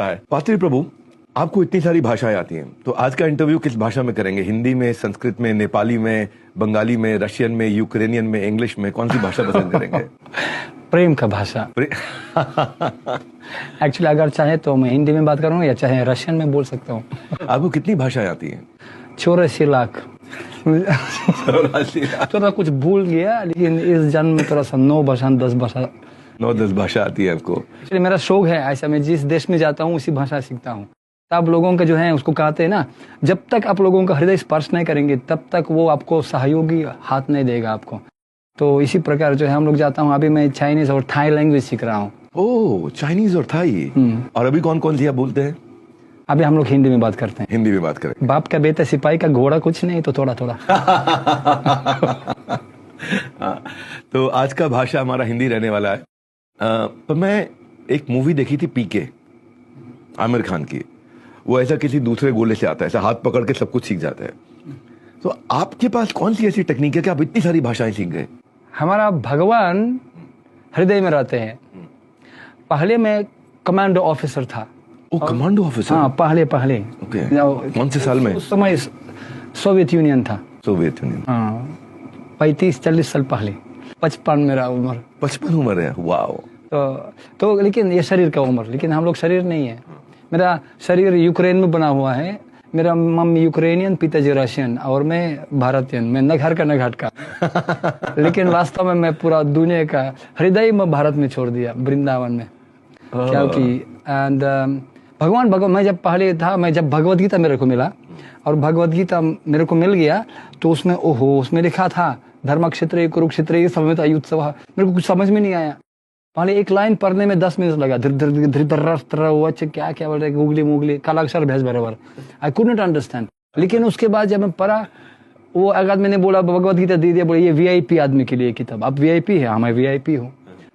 है। पात्री प्रभु, आपको इतनी सारी भाषाएं आती हैं, तो आज का इंटरव्यू किस भाषा में करेंगे? हिंदी में, संस्कृत में, नेपाली में, बंगाली में, रशियन में, यूक्रेनियन में, इंग्लिश में? कौन सी भाषा पसंद करेंगे? प्रेम का भाषा। एक्चुअली अगर चाहे तो मैं हिंदी में बात करूँ या चाहे रशियन में बोल सकता हूँ। आपको कितनी भाषाएं आती हैं? 84 लाख। थोड़ा कुछ भूल गया, लेकिन इस जन्म में थोड़ा सा 9 भाषा 10 भाषा 9-10 भाषा आती है आपको? एक्चुअली मेरा शौक है ऐसा, मैं जिस देश में जाता हूँ उसी भाषा सीखता हूँ। तब लोगों का जो है उसको कहते हैं ना, जब तक आप लोगों का हृदय स्पर्श नहीं करेंगे तब तक वो आपको सहयोगी हाथ नहीं देगा आपको। तो इसी प्रकार जो है हम लोग जाता हूँ। अभी मैं चाइनीज और थाई लैंग्वेज सीख रहा हूँ। ओह, चाइनीज और थाई। और अभी कौन कौन सी आप बोलते हैं? अभी हम लोग हिंदी में बात करते हैं। हिंदी में बात करें। बाप का बेटा सिपाही का घोड़ा कुछ नहीं तो थोड़ा थोड़ा। तो आज का भाषा हमारा हिंदी रहने वाला है। पर मैं एक मूवी देखी थी, पीके, आमिर खान की। वो ऐसा किसी दूसरे गोले से आता है, ऐसा हाथ पकड़ के सब कुछ सीख जाता है। तो आपके पास कौन सी ऐसी टेक्निक है कि आप इतनी सारी भाषाएं सीख गए? हमारा भगवान हृदय में रहते हैं। पहले मैं कमांडो ऑफिसर था। ओ, कमांडो ऑफिसर? हाँ, पहले ओके। कौन से साल में? उस समय सोवियत यूनियन था। Soviet union. हाँ, 35-40 साल पहले। 55 मेरा उम्र। 55 उम्र है? वाओ। तो लेकिन ये शरीर का उम्र, लेकिन हम लोग शरीर नहीं है। मेरा शरीर यूक्रेन में बना हुआ है। मेरा मम्मी यूक्रेनियन, पिताजी रशियन और मैं भारतीयन। मैं न घर का न घाट का। लेकिन वास्तव में मैं पूरा दुनिया का हृदय में भारत में छोड़ दिया, वृंदावन में। क्योंकि एंड भगवान मैं जब पहले था, मैं जब भगवद गीता मेरे को मिला और भगवद गीता मेरे को मिल गया तो उसमें उसमें लिखा था धर्म क्षेत्र कुरुक्षेत्र समवेत युत्सव। मेरे को कुछ समझ में नहीं आया। पहले एक लाइन पढ़ने में 10 मिनट लगा। क्या क्या बोल रहे, गुगली मुगली कालाक्षर भेज बराबर। I could not understand. लेकिन उसके बाद जब मैं पढ़ा, वो अगर मैंने बोला भगवद गीता दे दिया, बोले ये वीआईपी आदमी के लिए किताब। आप वीआईपी है? हाँ, मैं वीआईपी हूँ।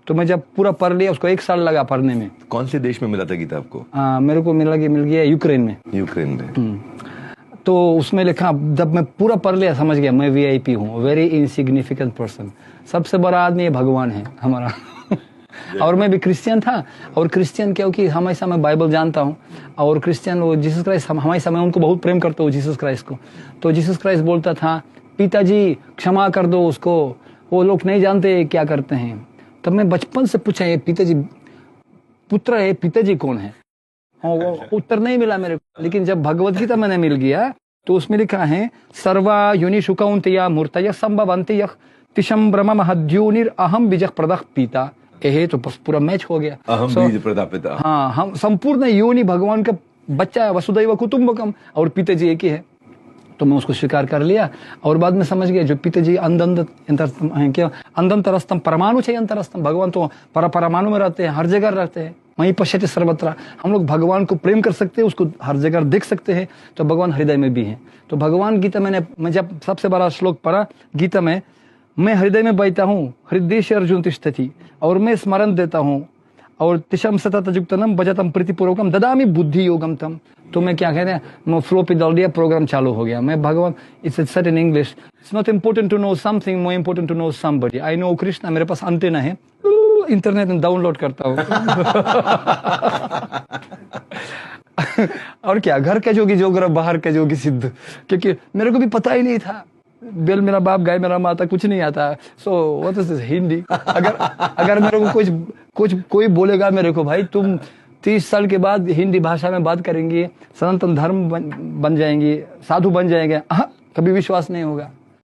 तो मैं जब पूरा पढ़ लिया, उसको 1 साल लगा पढ़ने में। कौन से देश में मिला था गीता आपको? मेरे को मिल गया यूक्रेन में। यूक्रेन में। तो उसमें लिखा, जब मैं पूरा पढ़ लिया समझ गया मैं वीआईपी हूँ, वेरी इनसिग्निफिकेंट पर्सन। सबसे बड़ा आदमी ये भगवान है हमारा। और मैं भी क्रिश्चियन था। और क्रिश्चियन क्योंकि हमेशा मैं बाइबल जानता हूँ, और क्रिश्चियन वो जीसस क्राइस्ट, हमेशा मैं उनको बहुत प्रेम करता हूँ, जीसस क्राइस्ट को। तो जीसस क्राइस्ट बोलता था, पिताजी क्षमा कर दो उसको, वो लोग नहीं जानते क्या करते हैं। तब मैं बचपन से पूछा, ये पिताजी पुत्र है, पिताजी कौन है? वो उत्तर नहीं मिला मेरे को। लेकिन जब भगवद गीता मैंने मिल गया तो उसमें लिखा है, सर्वा योनि शुकौन्तेया मूर्तयः संभवन्ति यः तिशं ब्रह्म महद्योनिर अहम बीजः प्रदः पिता। यही तो बस पूरा मैच हो गया। अहम बीज प्रदा पिता। हाँ, हम संपूर्ण योनि भगवान का बच्चा है, वसुदैव कुटुंबकम, और पिताजी एक ही है। तो मैं उसको स्वीकार कर लिया। और बाद में समझ गया जो पिताजी अंतरस्तम परमाणु चाहिए अंतरस्तम। भगवान तो परमाणु में रहते हैं, हर जगह रहते हैं। वहीं पश्यति सर्वत्र। हम लोग भगवान को प्रेम कर सकते हैं, उसको हर जगह देख सकते हैं। तो भगवान हृदय में भी है। तो भगवान गीता मैं जब सबसे बड़ा श्लोक पढ़ा गीता में, मैं हृदय में बैठा हूँ, हृदय से अर्जुन तिष्ठति, और मैं स्मरण देता हूँ, और तिशम सतत युक्तनम भजतम प्रीतिपूर्वकम ददामि बुद्धि योगम तम। तो मैं क्या कहते हैं, मैं फ्लो पे डाल दिया, प्रोग्राम चालू हो गया। मैं भगवान, it's said in English, it's not important to know something, more important to know somebody. I know Krishna. मेरे पास अंटेना है, इंटरनेट में डाउनलोड करता हूँ। और क्या, घर के जोगी जोगरा, बाहर के जोगी सिद्ध। क्योंकि मेरे को भी पता ही नहीं था, बेल मेरा बाप, गाय मेरा माता, कुछ नहीं आता। So what is Hindi? अगर मेरे को कोई बोलेगा मेरे को, भाई तुम 30 साल के बाद हिंदी भाषा में बात करेंगे, सनातन धर्म बन जाएंगे, साधु बन जाएंगे, कभी विश्वास नहीं होगा।